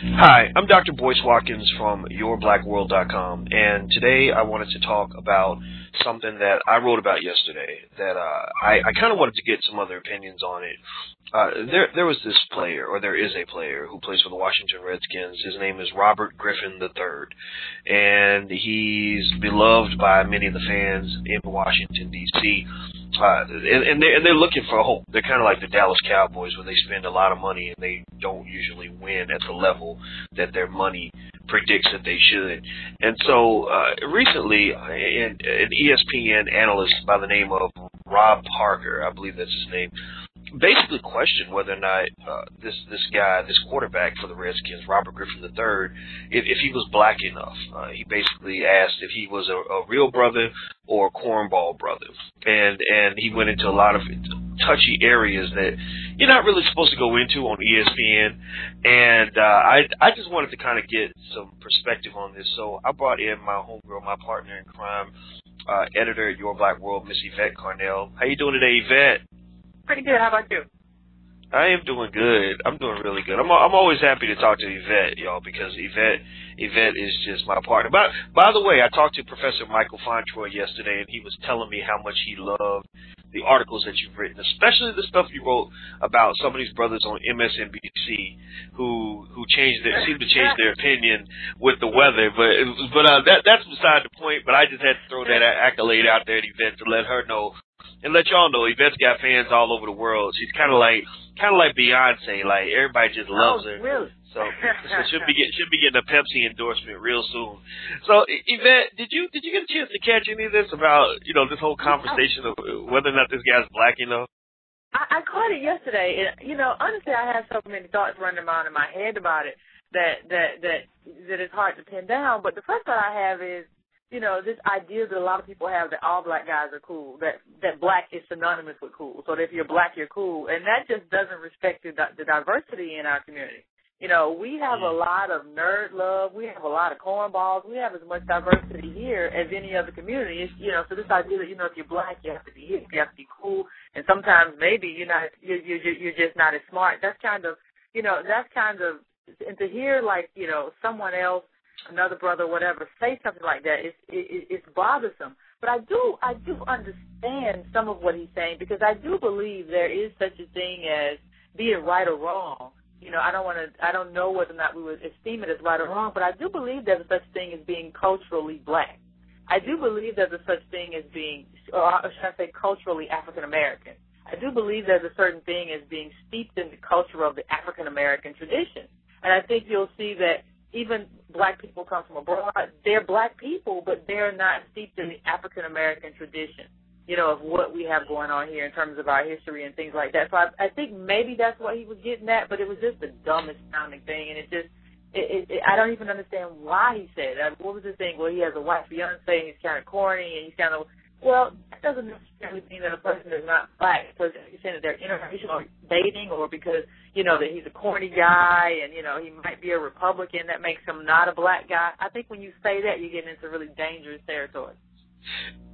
Hi, I'm Dr. Boyce Watkins from YourBlackWorld.com, and today I wanted to talk about something that I wrote about yesterday that I kind of wanted to get some other opinions on it. There was this player, or there is a player, who plays for the Washington Redskins. His name is Robert Griffin III, and he's beloved by many of the fans in Washington, D.C., and they're looking for hope. They're kind of like the Dallas Cowboys, where they spend a lot of money and they don't usually win at the level that their money predicts that they should. And so recently, an ESPN analyst by the name of Rob Parker, I believe that's his name, basically questioned whether or not this guy, this quarterback for the Redskins, Robert Griffin III, if he was black enough. He basically asked if he was a real brother or a cornball brother, and he went into a lot of touchy areas that you're not really supposed to go into on ESPN. And I just wanted to kind of get some perspective on this, so I brought in my homegirl, my partner in crime, editor at Your Black World, Miss Yvette Carnell. How you doing today, Yvette? Pretty good. How about you? I am doing good. I'm doing really good. I'm always happy to talk to Yvette, y'all, because Yvette is just my partner. By the way, I talked to Professor Michael Fontroy yesterday, and he was telling me how much he loved the articles that you've written, especially the stuff you wrote about some of these brothers on MSNBC who seem to change their opinion with the weather. But that's beside the point. But I just had to throw that accolade out there to Yvette to let her know. And let y'all know, Yvette's got fans all over the world. She's kind of like Beyonce. Like, everybody just loves her. Really? So she'll be getting a Pepsi endorsement real soon. So Yvette, did you get a chance to catch any of this about this whole conversation of whether or not this guy's black enough? I caught it yesterday. And, honestly, I have so many thoughts running around in my head about it that it's hard to pin down. But the first thought I have is, this idea that a lot of people have that all black guys are cool, that black is synonymous with cool. So that if you're black, you're cool. And that just doesn't respect the diversity in our community. We have a lot of nerd love. We have a lot of cornballs. We have as much diversity here as any other community. It's, so this idea that, if you're black, you have to be hip, you have to be cool. And sometimes maybe you're just not as smart. That's kind of, and to hear like, someone else, another brother, whatever, say something like that, it's bothersome. But I do understand some of what he's saying, because I do believe there is such a thing as, be it right or wrong. I don't know whether or not we would esteem it as right or wrong, but I do believe there's a such thing as being culturally black. I do believe there's a such thing as being, or should I say, culturally African American. I do believe there's a certain thing as being steeped in the culture of the African American tradition. And I think you'll see that even black people come from abroad. They're black people, but they're not steeped in the African American tradition, of what we have going on here in terms of our history and things like that. So I think maybe that's what he was getting at, but it was just the dumbest sounding thing, and I don't even understand why he said it. What was his thing? Well, he has a white fiance, and he's kind of corny, and he's kind of, well, that doesn't necessarily mean that a person is not black, because he's saying that they're interracial dating, or because, that he's a corny guy, and, he might be a Republican, that makes him not a black guy. I think when you say that, you get into really dangerous territory.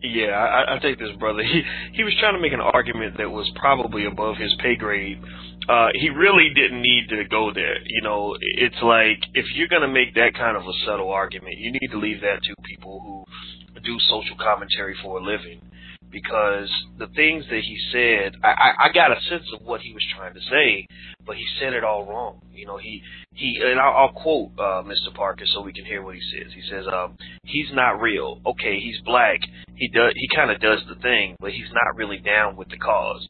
Yeah, I think this brother, he was trying to make an argument that was probably above his pay grade. He really didn't need to go there. It's like, if you're going to make that kind of a subtle argument, you need to leave that to people who do social commentary for a living, because the things that he said, I got a sense of what he was trying to say, but he said it all wrong. And I'll quote Mr. Parker so we can hear what he says. He says, he's not real. Okay, he's black. He kind of does the thing, but he's not really down with the cause.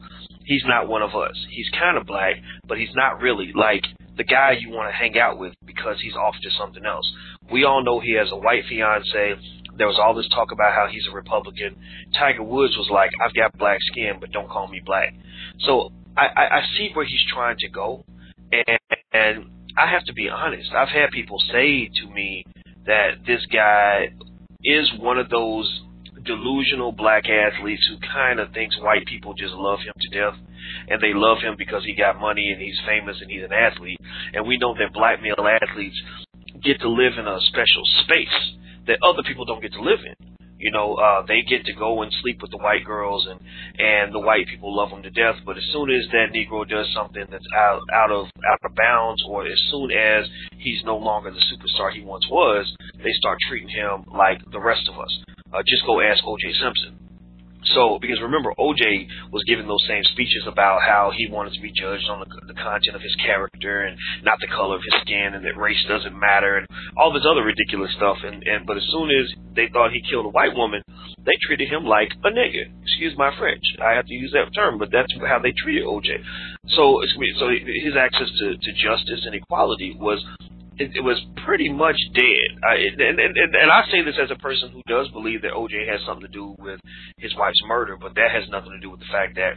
He's not one of us. He's kind of black, but he's not really like the guy you want to hang out with, because he's off to something else. We all know he has a white fiance. There was all this talk about how he's a Republican. Tiger Woods was like, I've got black skin, but don't call me black. So I see where he's trying to go, and I have to be honest. I've had people say to me that this guy is one of those delusional black athletes who kind of thinks white people just love him to death, and they love him because he got money and he's famous and he's an athlete. And we know that black male athletes get to live in a special space that other people don't get to live in. They get to go and sleep with the white girls, and the white people love them to death. But as soon as that Negro does something that's out of bounds, or as soon as he's no longer the superstar he once was, they start treating him like the rest of us. Just go ask O.J. Simpson. So, because remember, O.J. was giving those same speeches about how he wanted to be judged on the content of his character and not the color of his skin, and that race doesn't matter, and all this other ridiculous stuff. But as soon as they thought he killed a white woman, they treated him like a nigger. Excuse my French. I have to use that term, but that's how they treated O.J. So his access to justice and equality was pretty much dead. And I say this as a person who does believe that O.J. has something to do with his wife's murder, but that has nothing to do with the fact that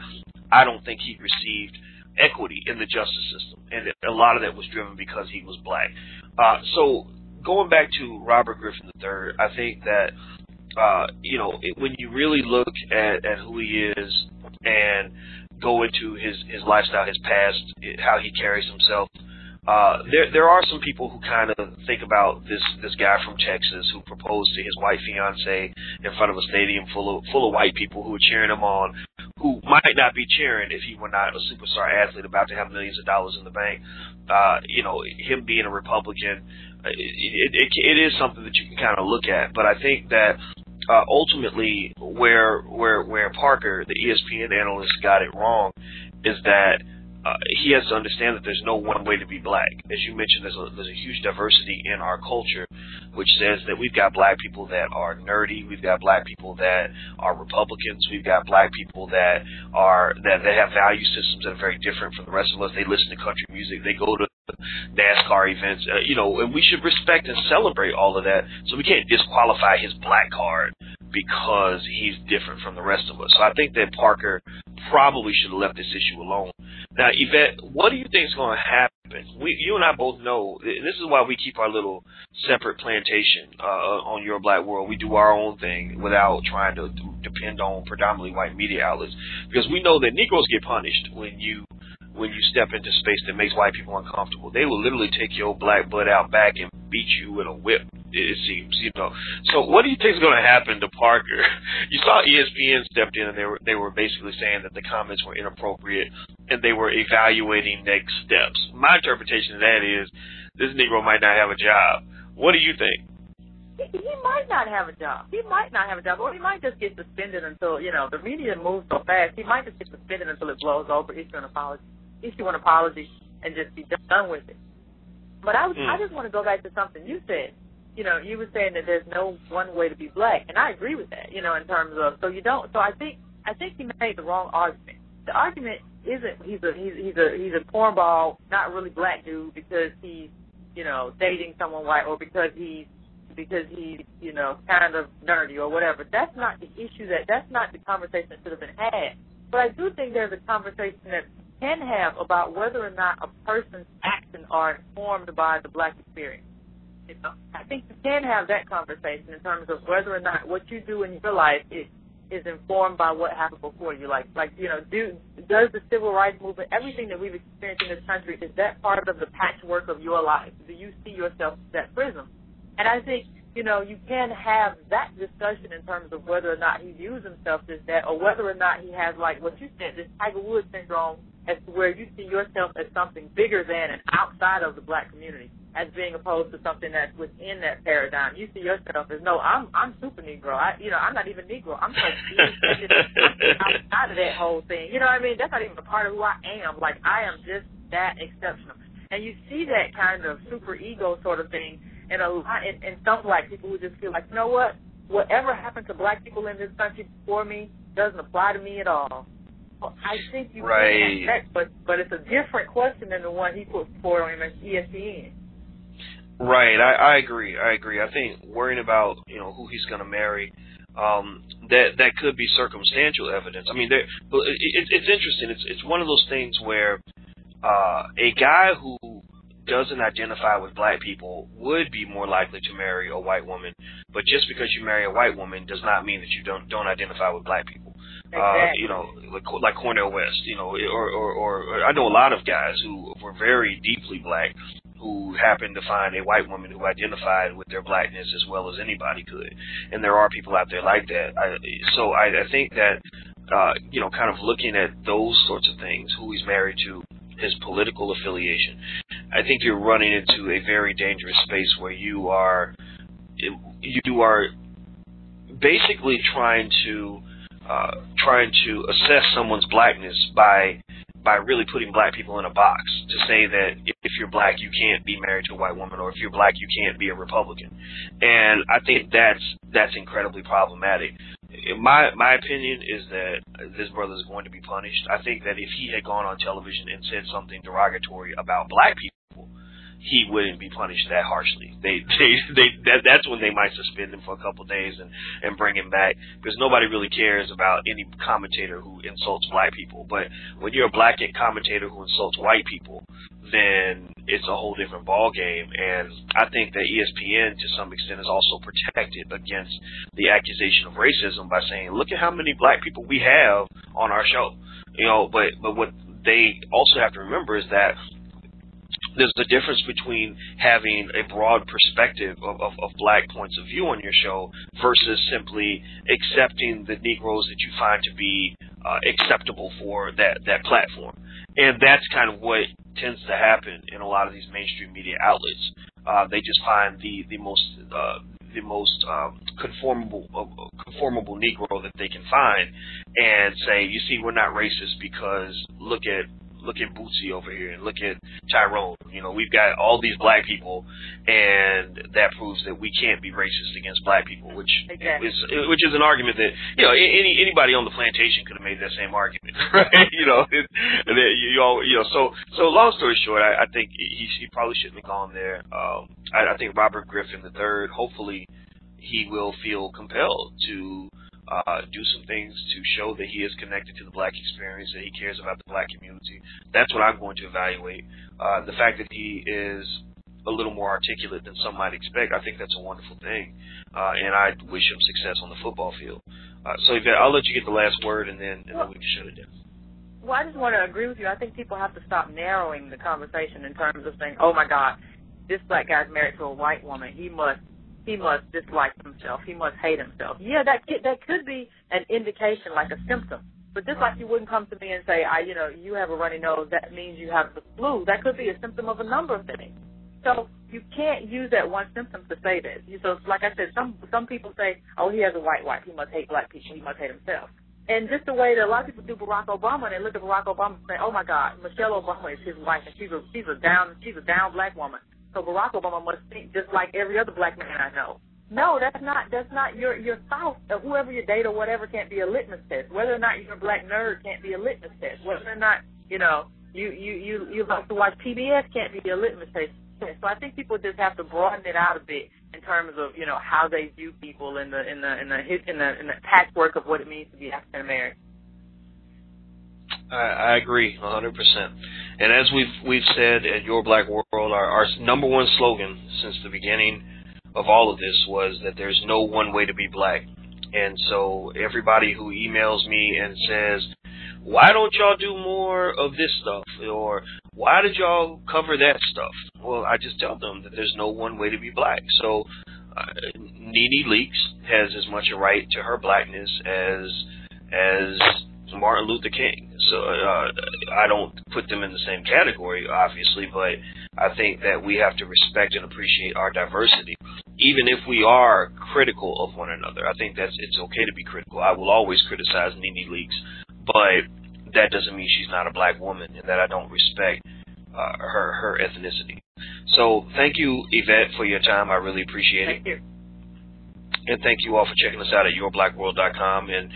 I don't think he received equity in the justice system, and a lot of that was driven because he was black. So going back to Robert Griffin III, I think that when you really look at who he is and go into his lifestyle, his past, how he carries himself, there are some people who kind of think about this guy from Texas who proposed to his white fiancée in front of a stadium full of white people who were cheering him on, who might not be cheering if he were not a superstar athlete about to have millions of dollars in the bank. Him being a Republican, it is something that you can kind of look at. But I think that ultimately where Parker, the ESPN analyst, got it wrong is that he has to understand that there's no one way to be black. As you mentioned, there's a huge diversity in our culture, which says that we've got black people that are nerdy, we've got black people that are Republicans, we've got black people that have value systems that are very different from the rest of us. They listen to country music, they go to NASCAR events, and we should respect and celebrate all of that. So we can't disqualify his black card because he's different from the rest of us. So I think that Parker probably should have left this issue alone. Now, Yvette, what do you think is going to happen? You and I both know, this is why we keep our little separate plantation on Your Black World. We do our own thing without trying to depend on predominantly white media outlets, because we know that Negroes get punished when you step into space that makes white people uncomfortable. They will literally take your black butt out back and beat you with a whip, it seems, So what do you think is going to happen to Parker? You saw ESPN stepped in, and they were basically saying that the comments were inappropriate, and they were evaluating next steps. My interpretation of that is this Negro might not have a job. What do you think? He might not have a job. Or he might just get suspended until, the media moves so fast. He might just get suspended until it blows over, issue an apology, and just be done with it. But I just want to go back to something you said. You were saying that there's no one way to be black, and I agree with that. In terms of So I think he made the wrong argument. The argument isn't he's a cornball, not really black dude because he's dating someone white, or because he's kind of nerdy or whatever. That's not the issue. That's not the conversation that should have been had. But I do think there's a conversation that can have about whether or not a person's actions are informed by the black experience. I think you can have that conversation in terms of whether or not what you do in your life is informed by what happened before you. Does the civil rights movement, everything that we've experienced in this country, is that part of the patchwork of your life? Do you see yourself through that prism? And I think, you can have that discussion in terms of whether or not he views himself as that, or whether or not he has, like what you said, this Tiger Woods syndrome, as to where you see yourself as something bigger than and outside of the black community, as being opposed to something that's within that paradigm. You see yourself as, no, I'm super Negro. I'm not even Negro. I'm outside of that whole thing. You know what I mean? That's not even a part of who I am. Like, I am just that exceptional. And you see that kind of super ego sort of thing in some black people who just feel like, you know what? Whatever happened to black people in this country before me doesn't apply to me at all. Well, I think you can have that, but it's a different question than the one he put forward on ESPN. Right, I agree. I think worrying about who he's going to marry, that could be circumstantial evidence. I mean, it's interesting. It's one of those things where a guy who doesn't identify with black people would be more likely to marry a white woman, but just because you marry a white woman does not mean that you don't identify with black people. Exactly. Like Cornel West, or I know a lot of guys who were very deeply black who happened to find a white woman who identified with their blackness as well as anybody could. And there are people out there like that. So I think that, kind of looking at those sorts of things, who he's married to, his political affiliation, I think you're running into a very dangerous space where you are basically trying to assess someone's blackness by really putting black people in a box, to say that if you're black you can't be married to a white woman, or if you're black you can't be a Republican. And I think that's incredibly problematic. My opinion is that this brother is going to be punished. I think that if he had gone on television and said something derogatory about black people, he wouldn't be punished that harshly. That's when they might suspend him for a couple of days and bring him back, because nobody really cares about any commentator who insults black people. But when you're a black commentator who insults white people, then it's a whole different ball game. And I think that ESPN to some extent is also protected against the accusation of racism by saying, look at how many black people we have on our show. But what they also have to remember is that there's a difference between having a broad perspective of black points of view on your show versus simply accepting the Negroes that you find to be acceptable for that platform. And that's kind of what tends to happen in a lot of these mainstream media outlets. They just find the most conformable Negro that they can find and say, you see, we're not racist because look at Bootsy over here, and look at Tyrone. We've got all these black people, and that proves that we can't be racist against black people, which is an argument that anybody on the plantation could have made that same argument, right? So long story short, I think he probably shouldn't have gone there. I think Robert Griffin III, hopefully, he will feel compelled to do some things to show that he is connected to the black experience, that he cares about the black community. That's what I'm going to evaluate. The fact that he is a little more articulate than some might expect, I think that's a wonderful thing. And I wish him success on the football field. So Yvette, I'll let you get the last word, and then we can shut it down. Well, I just want to agree with you. I think people have to stop narrowing the conversation in terms of saying, oh, my God, this black guy's married to a white woman. He must dislike himself. He must hate himself. Yeah, that could be an indication, like a symptom. But just like you wouldn't come to me and say, you have a runny nose, that means you have the flu. That could be a symptom of a number of things. So you can't use that one symptom to say this. So like I said, some people say, oh, he has a white wife. He must hate black people. He must hate himself. And just the way that a lot of people do Barack Obama, and they look at Barack Obama and say, oh, my God, Michelle Obama is his wife, and she's a down black woman. So Barack Obama must think just like every other black man I know. No, that's not your spouse or whoever you date or whatever can't be a litmus test. Whether or not you're a black nerd can't be a litmus test. Whether or not you like to watch PBS can't be a litmus test. So I think people just have to broaden it out a bit in terms of how they view people in the patchwork of what it means to be African American. I agree 100%. And as we've said at Your Black World, our number one slogan since the beginning of all of this was that there's no one way to be black. And so everybody who emails me and says, why don't y'all do more of this stuff? Or why did y'all cover that stuff? Well, I just tell them that there's no one way to be black. So Nene Leakes has as much a right to her blackness as Martin Luther King. So I don't put them in the same category, obviously, but I think that we have to respect and appreciate our diversity, even if we are critical of one another. I think it's okay to be critical. I will always criticize Nene Leakes, but that doesn't mean she's not a black woman and that I don't respect her ethnicity. So thank you, Yvette, for your time. I really appreciate it. Thank you. And thank you all for checking us out at yourblackworld.com. And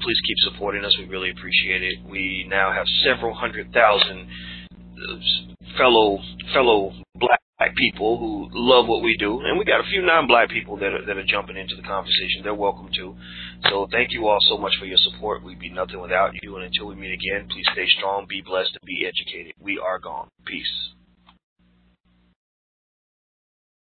please keep supporting us. We really appreciate it. We now have several 100,000 fellow black people who love what we do. And we got a few non-black people that are jumping into the conversation. They're welcome to. So thank you all so much for your support. We'd be nothing without you. And until we meet again, please stay strong, be blessed, and be educated. We are gone. Peace.